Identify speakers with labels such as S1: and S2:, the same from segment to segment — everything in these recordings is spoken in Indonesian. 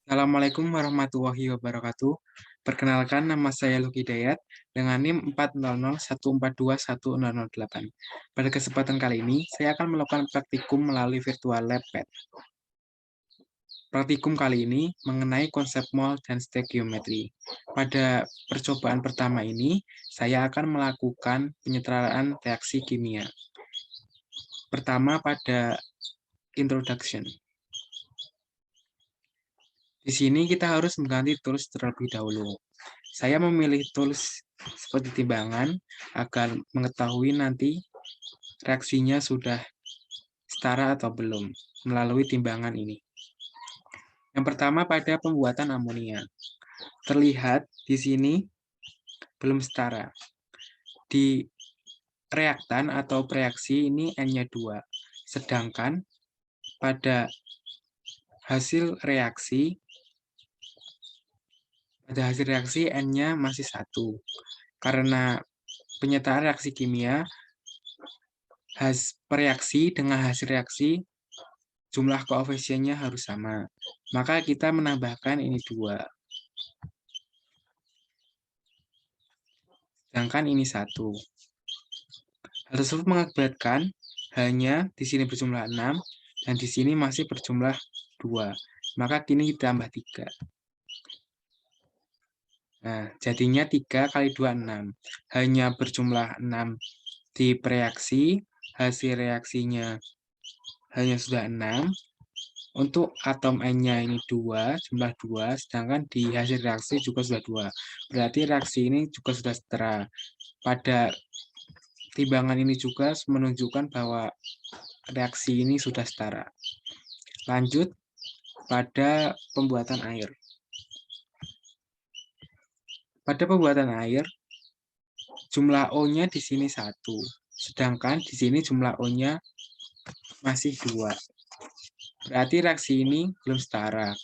S1: Assalamualaikum warahmatullahi wabarakatuh. Perkenalkan, nama saya Luki Dayat dengan NIM 40014210008. Pada kesempatan kali ini, saya akan melakukan praktikum melalui virtual lab PET. Praktikum kali ini mengenai konsep mol dan stoikiometri. Pada percobaan pertama ini, saya akan melakukan penyetaraan reaksi kimia. Pertama pada introduction. Di sini kita harus mengganti tools terlebih dahulu. Saya memilih tools seperti timbangan agar mengetahui nanti reaksinya sudah setara atau belum melalui timbangan ini. Yang pertama pada pembuatan amonia. Terlihat di sini belum setara. Di reaktan atau reaksi ini N-nya 2. Sedangkan pada hasil reaksi N-nya masih 1. Karena penyetaan reaksi kimia, reaksi dengan hasil reaksi, jumlah koefisiennya harus sama. Maka kita menambahkan ini 2. Sedangkan ini 1. Hal tersebut mengakibatkan hanya di sini berjumlah 6, dan di sini masih berjumlah 2. Maka kini ditambah 3. Nah, jadinya 3 kali 2, 6. Hanya berjumlah 6 di reaksi, hasil reaksinya hanya sudah 6. Untuk atom N-nya ini 2, jumlah 2, sedangkan di hasil reaksi juga sudah 2. Berarti reaksi ini juga sudah setara. Pada timbangan ini juga menunjukkan bahwa reaksi ini sudah setara. Lanjut pada pembuatan air. Pada pembuatan air, jumlah O-nya di sini 1, sedangkan di sini jumlah O-nya masih 2. Berarti reaksi ini belum setara.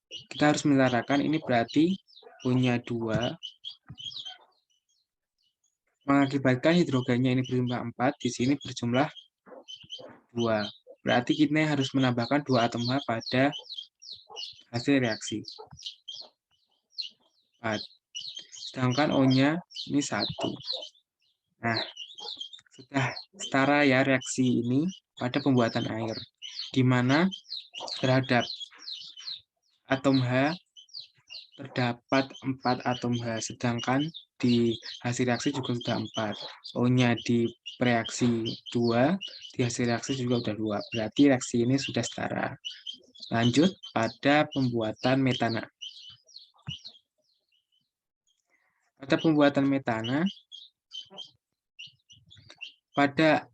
S1: Kita harus menyetarakan, ini berarti O-nya 2, mengakibatkan hidrogennya ini berjumlah 4, di sini berjumlah 2. Berarti kita harus menambahkan 2 atom H pada hasil reaksi. 4. Sedangkan O-nya ini 1. Nah, sudah setara ya reaksi ini pada pembuatan air, di mana terhadap atom H terdapat 4 atom H, sedangkan di hasil reaksi juga sudah 4. O-nya di reaksi 2, di hasil reaksi juga sudah 2. Berarti reaksi ini sudah setara. Lanjut pada pembuatan metana. Pada pembuatan metana, pada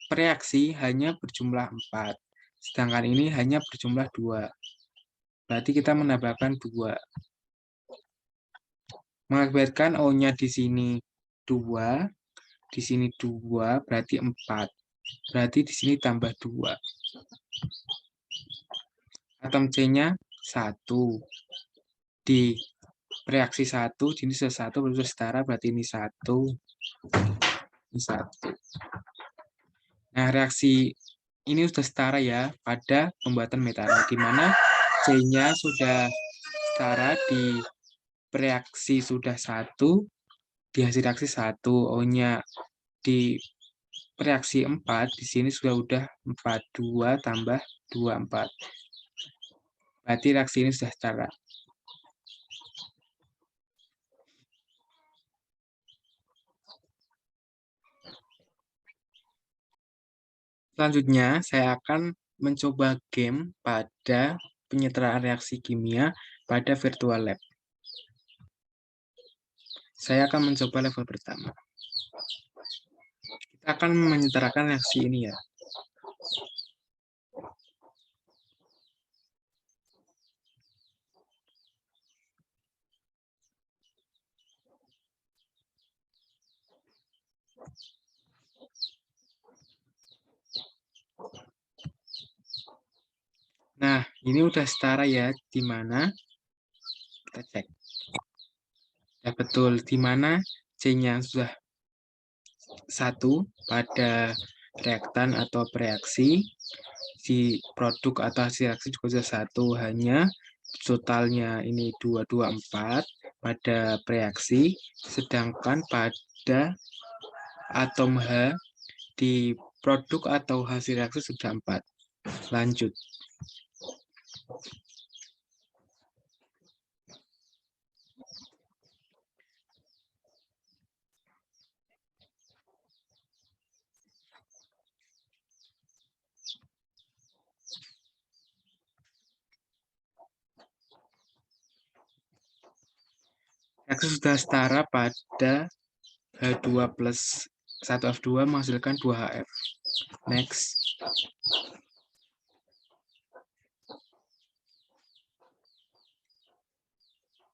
S1: reaksi hanya berjumlah 4, sedangkan ini hanya berjumlah 2. Berarti kita menambahkan 2. Mengakibatkan O-nya di sini 2, di sini 2, berarti 4. Berarti di sini tambah 2. Atom C-nya 1. Di reaksi 1, ini sudah 1, berarti setara, berarti ini 1, ini 1. Nah, reaksi ini sudah setara ya pada pembuatan metana, di mana C-nya sudah setara, di reaksi sudah 1, di hasil reaksi 1, O-nya di reaksi 4, di sini sudah 4, 2 tambah 2, 4. Berarti reaksi ini sudah setara. Selanjutnya, saya akan mencoba game pada penyetaraan reaksi kimia pada virtual lab. Saya akan mencoba level pertama. Kita akan menyetarakan reaksi ini ya. Nah, ini udah setara ya, di mana kita cek. Ya betul, di mana C-nya sudah 1 pada reaktan atau reaksi, Si produk atau hasil reaksi juga sudah 1, hanya totalnya ini 224 pada reaksi, sedangkan pada atom H di produk atau hasil reaksi sudah 4. Lanjut. Reaksi sudah setara pada H2 plus 1F2 menghasilkan 2HF. Next.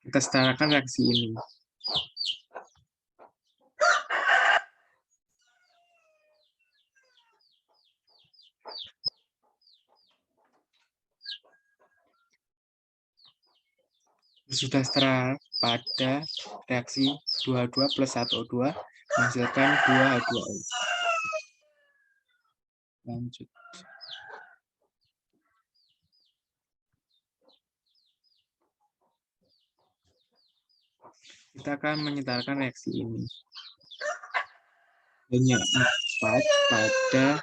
S1: Kita setarakan reaksi ini. Sudah setara pada reaksi 22 plus 1O2 menghasilkan 2H2O. Lanjut. Kita akan menyetarkan reaksi ini. Hanya 4 pada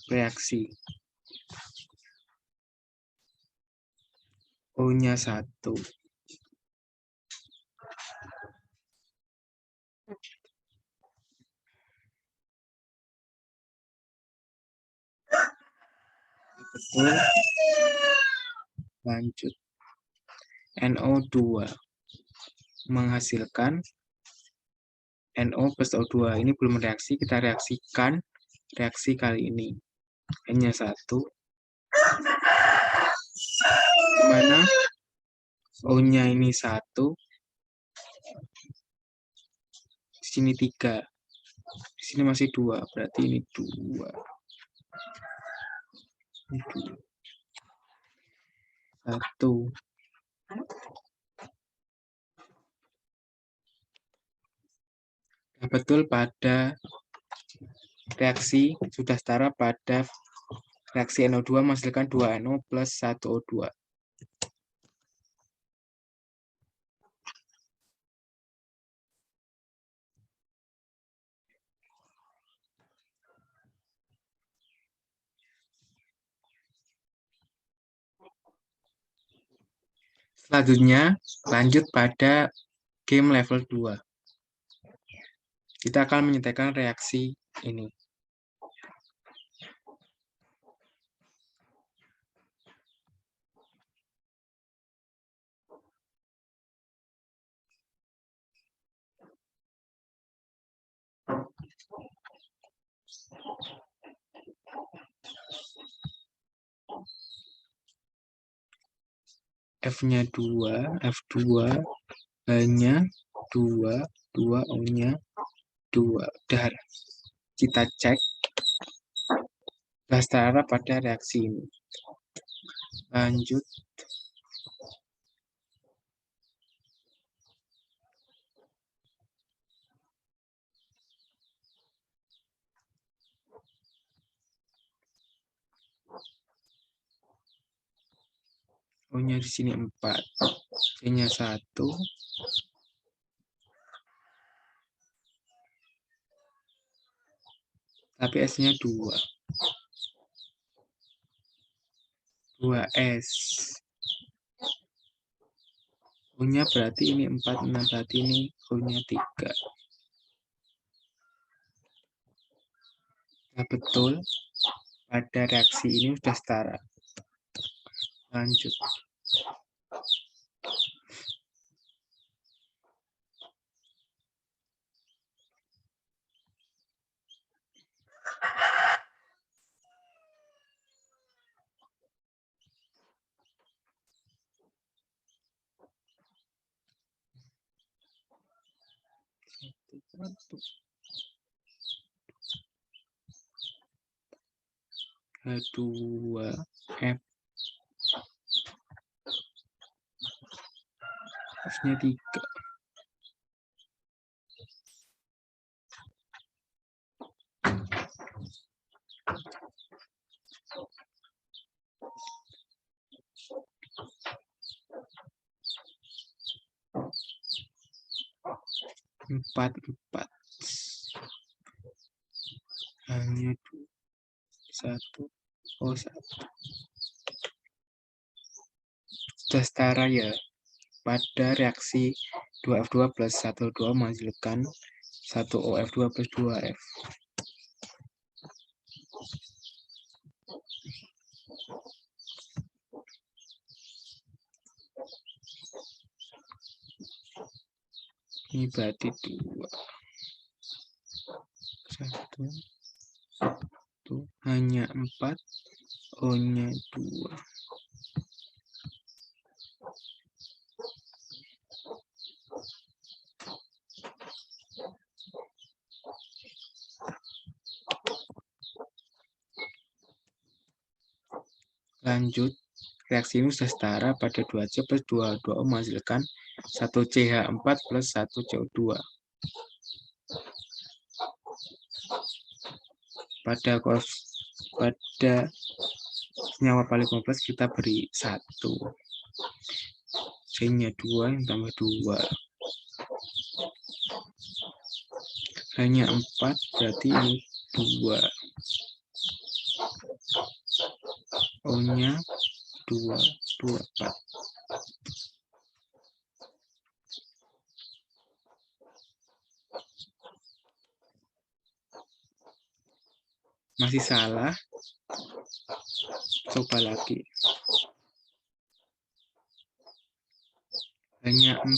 S1: reaksi. O-nya 1. Betul. Lanjut. NO2 menghasilkan NO plus O2. Ini belum reaksi, kita reaksikan reaksi kali ini. Hanya 1. Dimana O-nya ini 1. Di sini 3. Di sini masih 2. Berarti ini 2. Ini 2. 1. Nah, betul pada reaksi sudah setara pada reaksi NO2 menghasilkan 2NO plus 1O2. Selanjutnya, lanjut pada game level 2. Kita akan menyelesaikan reaksi ini. F-nya 2, F2 hanya 2, 2 O-nya 2. Udah kita cek setara pada reaksi ini. Lanjut. O-nya di sini 4. C-nya 1. Tapi S-nya 2. 2S. O-nya berarti ini 4, nah berarti ini O-nya 3. Nah, betul, pada reaksi ini sudah setara. Lanjut. H2 F. F-nya 3. 4, 4. Hanya 1, oh 1. Sudah setara ya. Pada reaksi 2F2 plus 1L2 menghasilkan 1OF2 plus 2F. Ini berarti 2. 1, hanya 4, O-nya 2. Lanjut, reaksi ini sudah setara pada 2C plus 2O menghasilkan 1CH4 plus 1CO2. Pada senyawa paling kompleks kita beri 1. C-nya 2 yang tambah 2. Hanya 4 berarti ini 2. O-nya 2, 2, 4. Masih salah? Coba lagi. Hanya 4.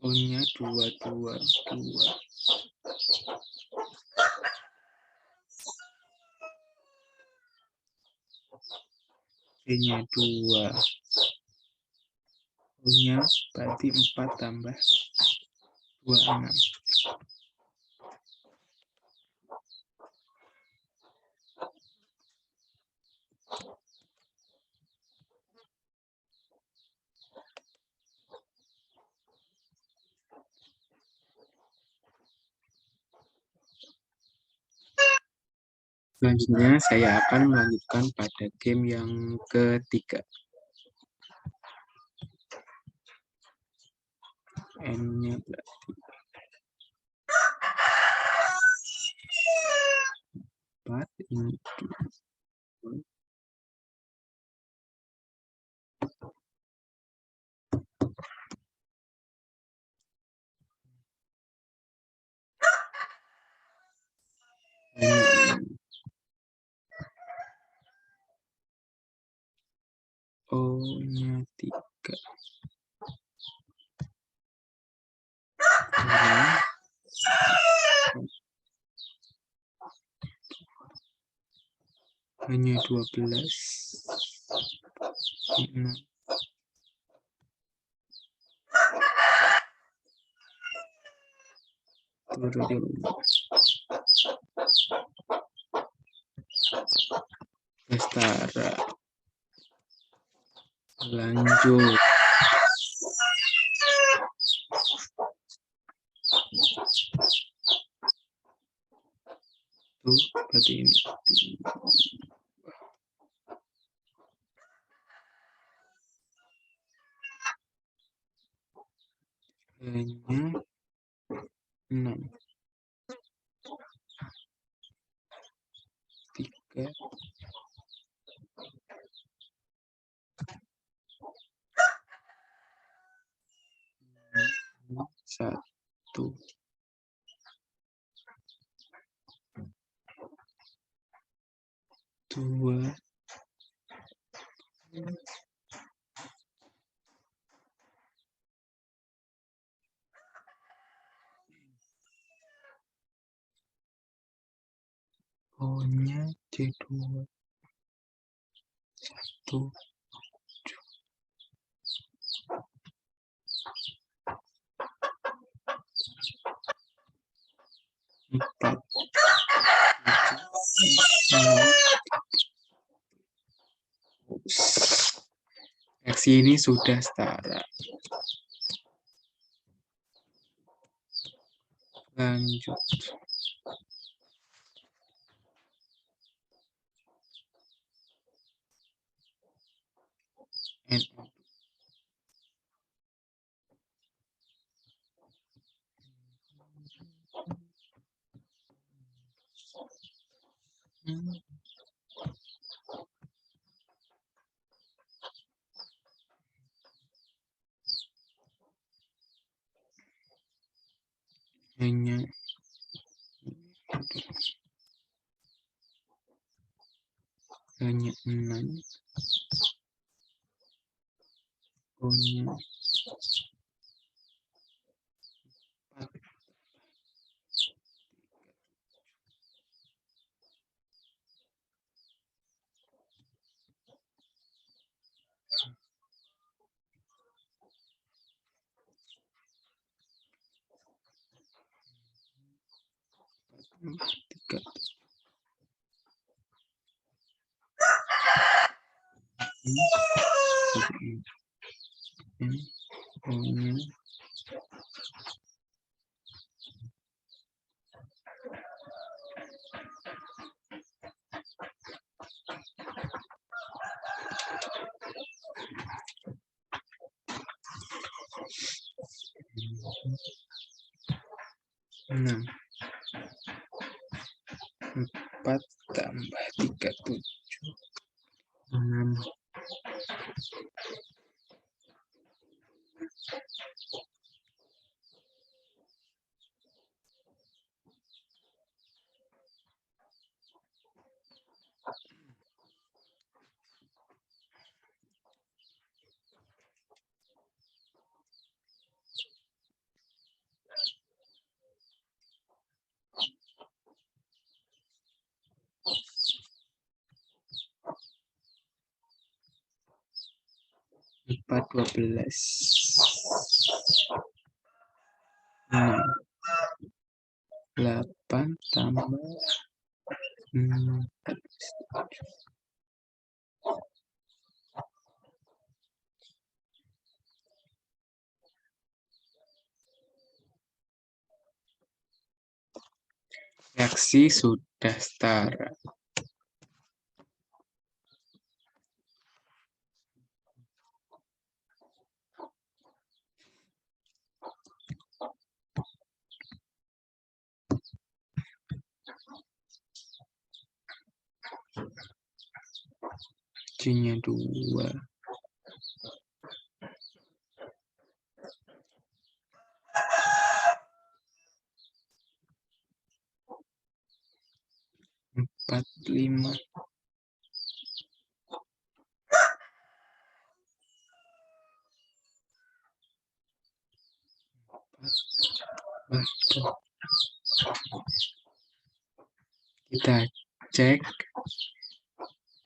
S1: O-nya 2, 2, 2. C-nya 2. O-nya berarti 4 tambah 2, 6. Selanjutnya saya akan melanjutkan pada game yang ketiga. N-nya berarti 4, ini 2. O-nya 3. Hanya 12. 6. Setara. Lanjut. Tuh, berarti ini. Hanya 6. 3. 1. 2. O-nya C2. 1. 4. Reaksi ini sudah setara. Lanjut. Hanya 6 punya 3 punya 6. 4 tambah 3, 7. 6. 4, 12. 6. 8 tambah 14. Reaksi sudah setara. C-nya 2. 4, 5. 4. Kita cek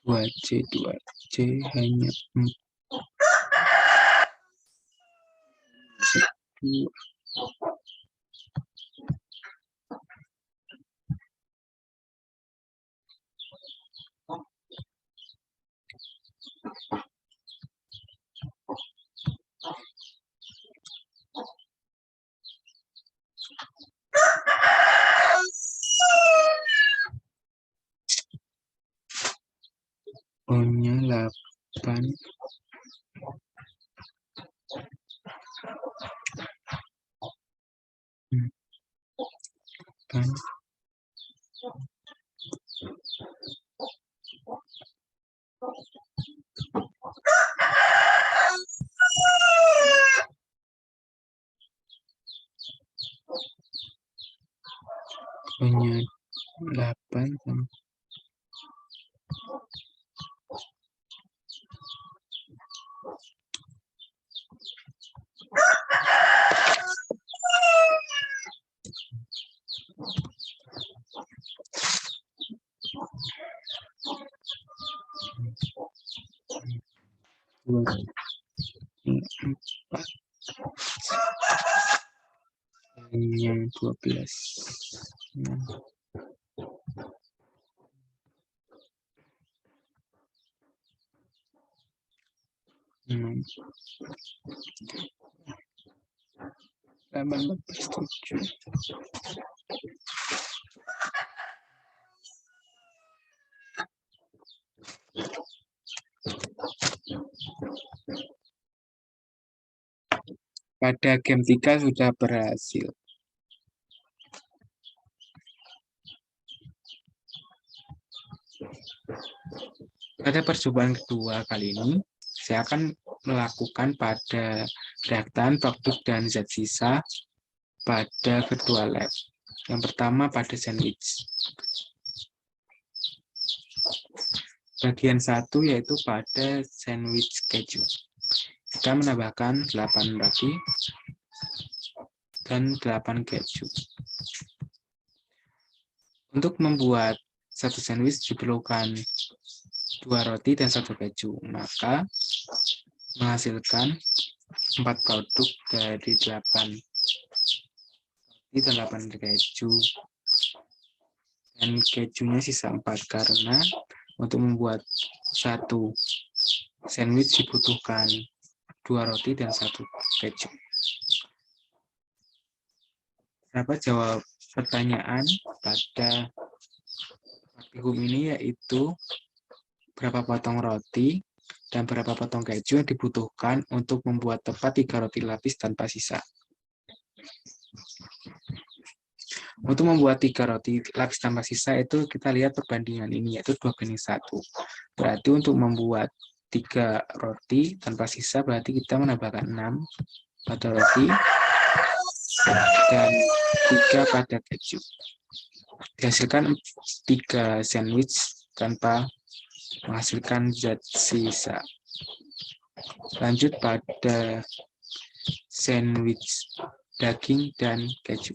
S1: 2C hanya 2. O-nya 8. 8. O-nya 8 sama 2, 4. Hanya 12. 6. 8, 14, 7. Pada game 3 sudah berhasil. Pada percobaan kedua kali ini, saya akan melakukan pada reaktan, produk, dan zat sisa pada kedua lab. Yang pertama pada sandwich. Bagian 1 yaitu pada sandwich keju. Kita menambahkan 8 roti dan 8 keju. Untuk membuat satu sandwich diperlukan 2 roti dan 1 keju. Maka menghasilkan 4 produk dari 8 roti dan 8 keju. Dan kejunya sisa 4 karena untuk membuat satu sandwich dibutuhkan 2 roti dan 1 keju. Dapat jawab pertanyaan pada praktikum ini yaitu berapa potong roti dan berapa potong keju yang dibutuhkan untuk membuat tepat 3 roti lapis tanpa sisa. Untuk membuat 3 roti lapis tanpa sisa itu kita lihat perbandingan ini yaitu 2:1. Berarti untuk membuat 3 roti tanpa sisa berarti kita menambahkan 6 pada roti dan 3 pada keju. Dihasilkan 3 sandwich tanpa menghasilkan zat sisa. Lanjut pada sandwich daging dan keju.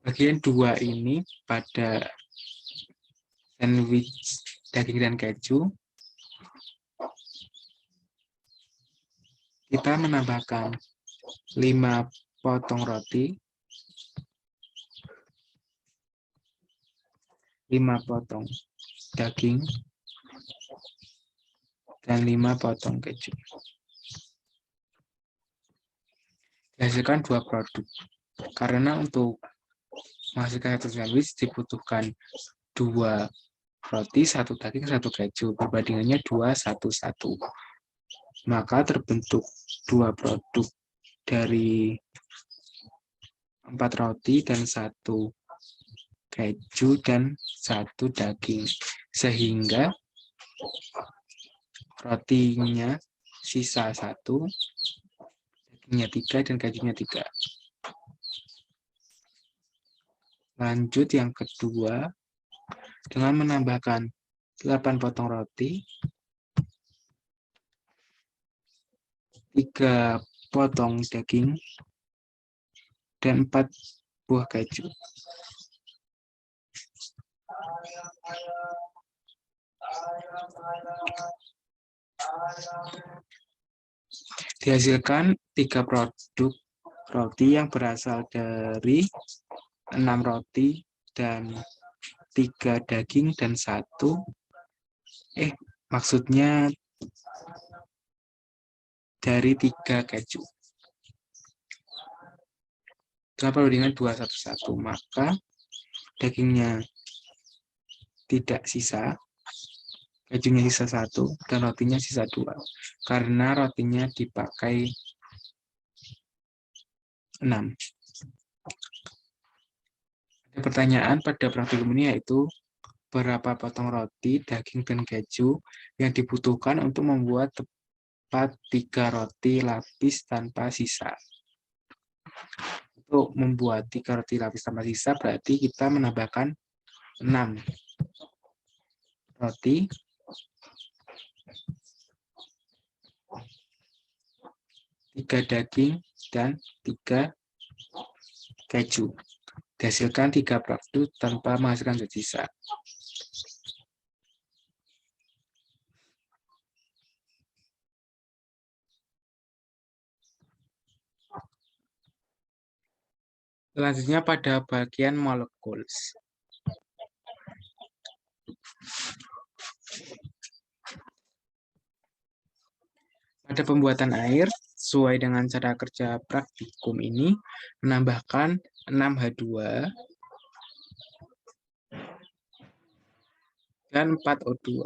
S1: Bagian 2 ini pada sandwich daging dan keju, kita menambahkan 5 potong roti, 5 potong daging, dan 5 potong keju. Dihasilkan 2 produk. Karena untuk menghasilkan satu sandwich dibutuhkan 2 roti, 1 daging, 1 keju. Perbandingannya 2:1:1. Maka terbentuk 2 produk dari 4 roti dan 1 keju dan 1 daging. Sehingga rotinya sisa 1, dagingnya 3, dan kejunya 3. Lanjut yang kedua, dengan menambahkan 8 potong roti, 3 potong daging, dan 4 buah keju. Dihasilkan 3 produk roti yang berasal dari 6 roti dan 3 daging dan 1 maksudnya dari 3 keju. Kenapa dengan 2:1:1? Maka dagingnya tidak sisa, kejunya sisa 1, dan rotinya sisa 2. Karena rotinya dipakai 6. Ada pertanyaan pada praktikum ini yaitu berapa potong roti, daging, dan keju yang dibutuhkan untuk membuat tepat 3 roti lapis tanpa sisa. Untuk membuat 3 roti lapis tanpa sisa berarti kita menambahkan 6 roti, 3 daging, dan 3 keju. Dihasilkan 3 produk tanpa menghasilkan zat sisa. Selanjutnya pada bagian molecules. Pada pembuatan air, sesuai dengan cara kerja praktikum ini menambahkan 6H2 dan 4O2.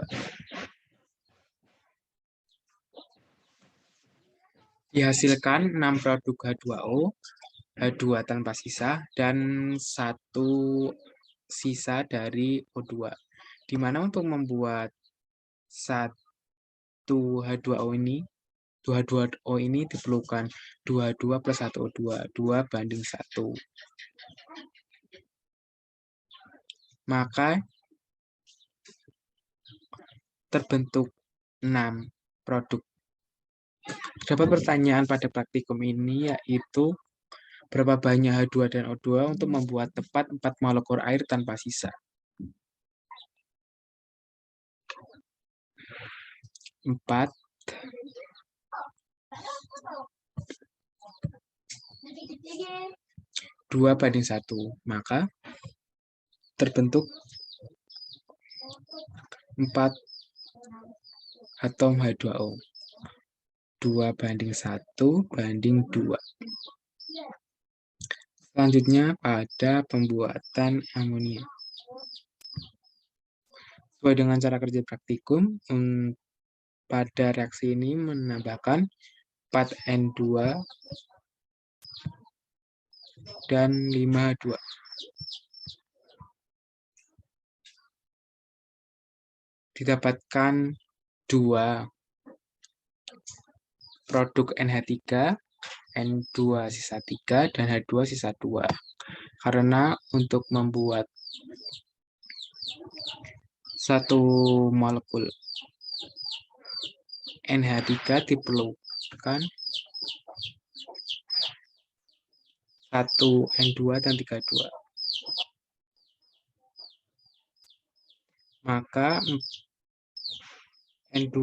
S1: Dihasilkan 6 produk H2O, H2 tanpa sisa, dan 1 sisa dari O2. Di mana untuk membuat 1 H2O ini, 2 H2O ini diperlukan 2H2 plus 1O2, 2:1. Maka terbentuk 6 produk. Dapat pertanyaan pada praktikum ini yaitu berapa banyak H2 dan O2 untuk membuat tepat 4 molekul air tanpa sisa. 4 2:1. Maka terbentuk 4 atom H2O. 2:1:2. Selanjutnya pada pembuatan amonia. Sesuai dengan cara kerja praktikum, pada reaksi ini menambahkan 4N2 dan 5H2. Didapatkan 2 produk NH3, N2 sisa 3, dan H2 sisa 2. Karena untuk membuat 1 molekul NH3 diperlukan 1 N2 dan 3H2. Maka N2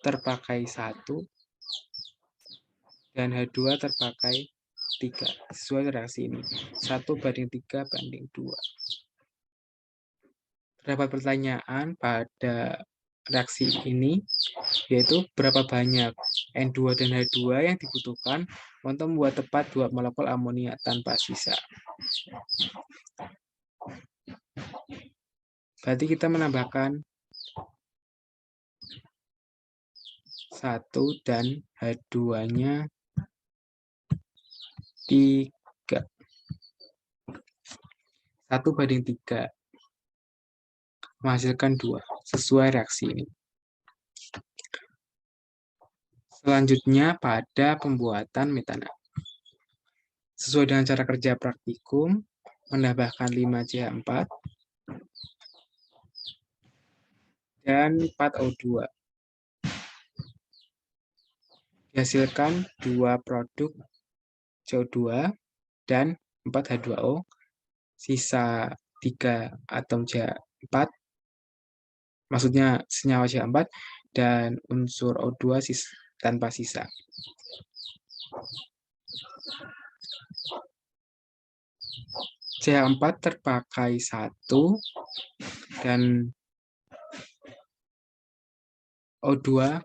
S1: terpakai 1 dan H2 terpakai 3. Sesuai reaksi ini. 1:3:2. Terdapat pertanyaan pada reaksi ini, yaitu berapa banyak N2 dan H2 yang dibutuhkan untuk membuat tepat 2 molekul amonia tanpa sisa. Berarti kita menambahkan 1 dan H2-nya 3. 1:3 menghasilkan 2 sesuai reaksi ini. Selanjutnya pada pembuatan metana. Sesuai dengan cara kerja praktikum, menambahkan 5CH4 dan 4O2. Dihasilkan 2 produk CO2 dan 4H2O, sisa 3 atom CH4, maksudnya senyawa CH4, dan unsur O2 tanpa sisa. CH4 terpakai 1 dan O2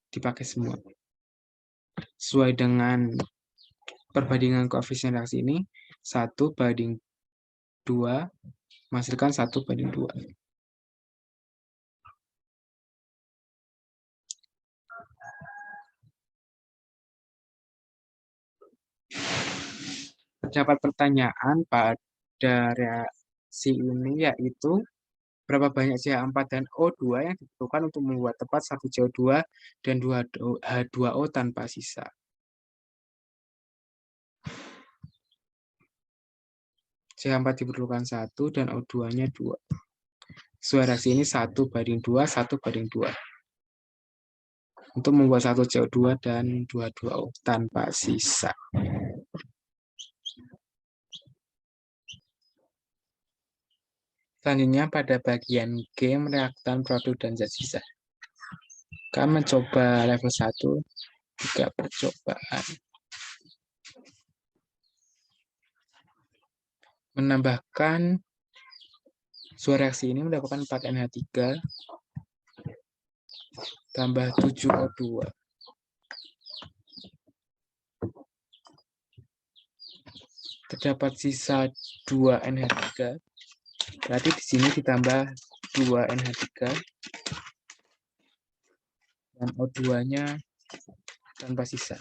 S1: dipakai semua. Sesuai dengan perbandingan koefisien reaksi ini, 1:2 menghasilkan 1:2. Terdapat pertanyaan pada reaksi ini yaitu berapa banyak CH4 dan O2 yang dibutuhkan untuk membuat tepat 1 CO2 dan 2 H2O tanpa sisa. CH4 diperlukan 1 dan O2-nya 2. Sesuai reaksi ini 1:2, 1:2. Untuk membuat 1 CO2 dan 2 H2O tanpa sisa. Selanjutnya pada bagian G, reaktan produk dan zat sisa. Kami mencoba level 1, 3 percobaan. Menambahkan suara reaksi ini mendapatkan 4NH3 tambah 7O2. terdapat sisa 2NH3. Berarti di sini ditambah 2NH3 dan O2-nya tanpa sisa.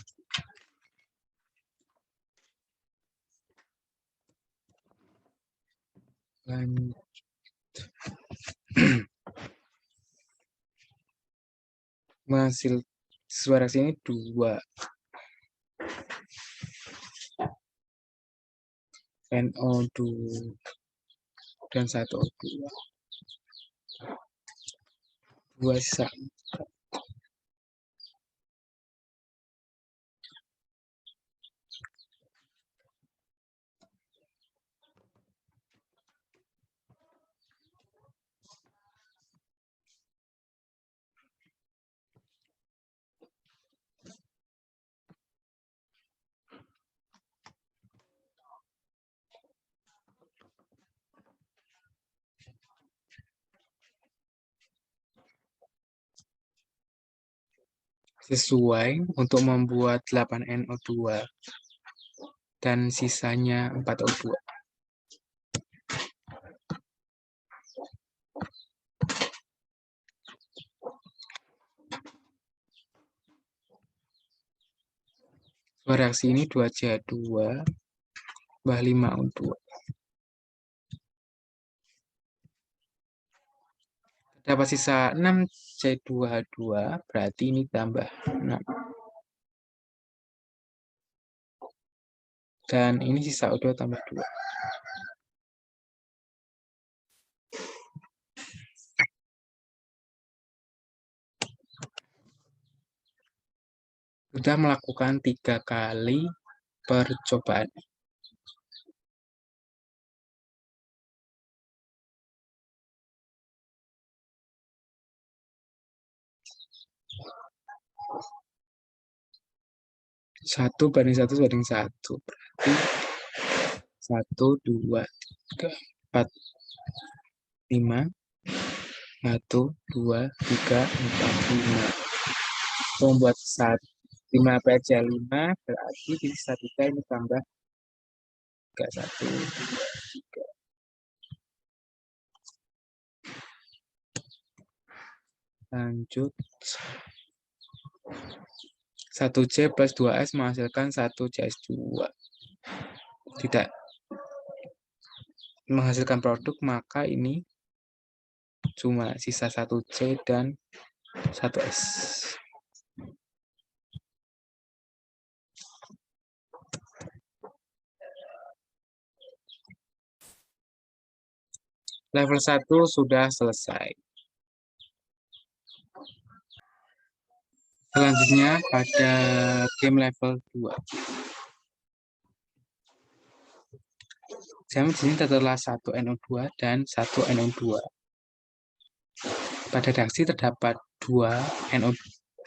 S1: Lanjut. Menghasil suara sini 2 NO2 dan 1 O2. 2 sisa. Sesuai untuk membuat 8NO2 dan sisanya 4O2. Reaksi ini 2C2 tambah 5O2. Dapat sisa 6C2H2, berarti ini tambah 6. Dan ini sisa O2 tambah 2. Sudah melakukan 3 kali percobaan. Satu banding 1, berarti 1, 2, 3, 4, 5, 1, 2, 3, 4, 5. Membuat 5 PJ 5, berarti di sisa 3 ini tambah 3, 1, 2, 3. Lanjut. 1C plus 2S menghasilkan 1CS2. Tidak menghasilkan produk, maka ini cuma sisa 1C dan 1S. Level 1 sudah selesai. Selanjutnya pada game level 2. Di sini terdapat 1NO2 dan 1NO2. Pada reaksi terdapat 2NO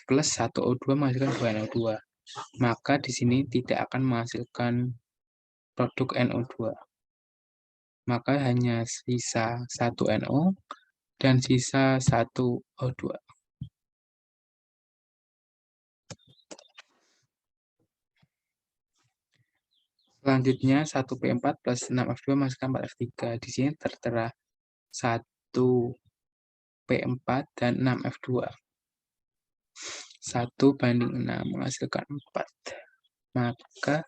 S1: plus 1O2 menghasilkan 2NO2. Maka di sini tidak akan menghasilkan produk NO2. Maka hanya sisa 1NO dan sisa 1O2. Selanjutnya 1P4 plus 6F2 menghasilkan 4F3. Di sini tertera 1P4 dan 6F2. 1 banding 6 menghasilkan 4. Maka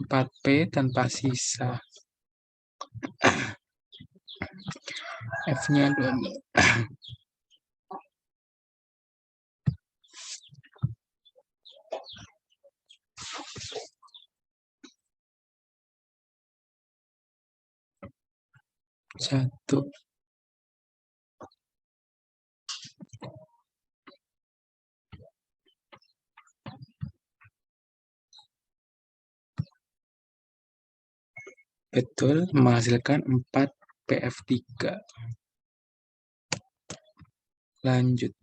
S1: empat P tanpa sisa. F-nya 2. Satu. Betul, menghasilkan 4 PF3. Lanjut.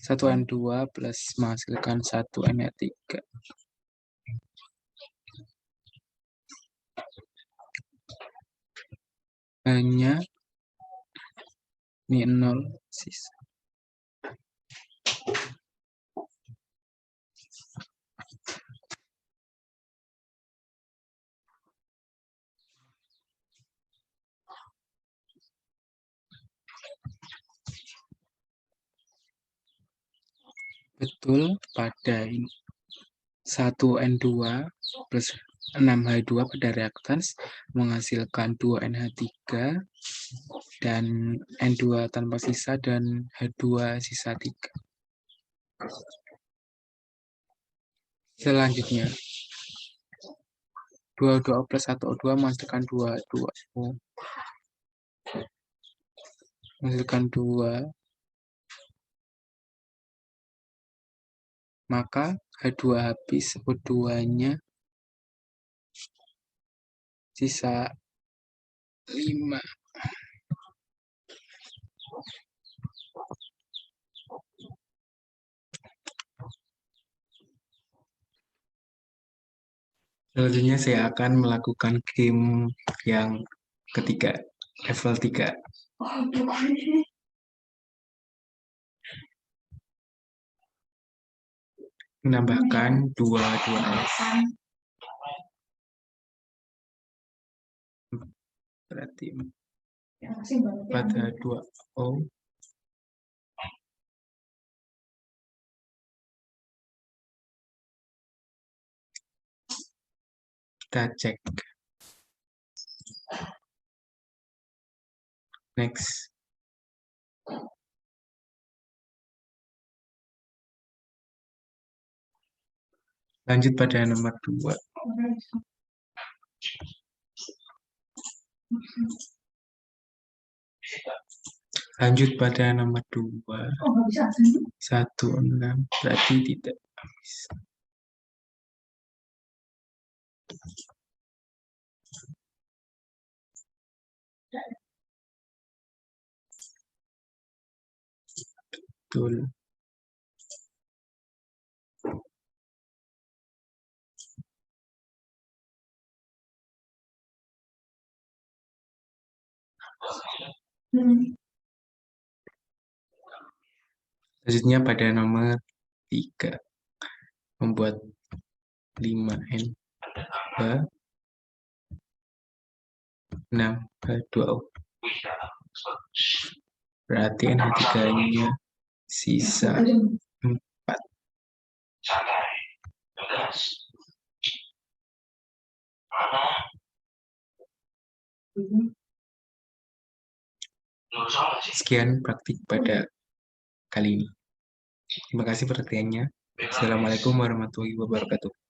S1: 1N2 plus menghasilkan 1NH3. Hanya ini 0 sisa. Betul pada ini 1N2 plus 6H2 pada reaktans menghasilkan 2NH3 dan N2 tanpa sisa dan H2 sisa 3. Selanjutnya 2O plus 1O2 menghasilkan 2O. Menghasilkan 2, maka H2 habis, O2-nya sisa 5. Selanjutnya saya akan melakukan game yang ketiga, level 3. Menambahkan 2S. Berarti pada 2O kita cek. Next. Lanjut pada nomor 2. Lanjut pada nomor 2. 16 berarti tidak habis. Betul. Selanjutnya pada nomor 3. Membuat 5N 6H2O. Berarti NH3-nya sisa 4. Sekian praktik pada kali ini. Terima kasih perhatiannya. Assalamualaikum warahmatullahi wabarakatuh.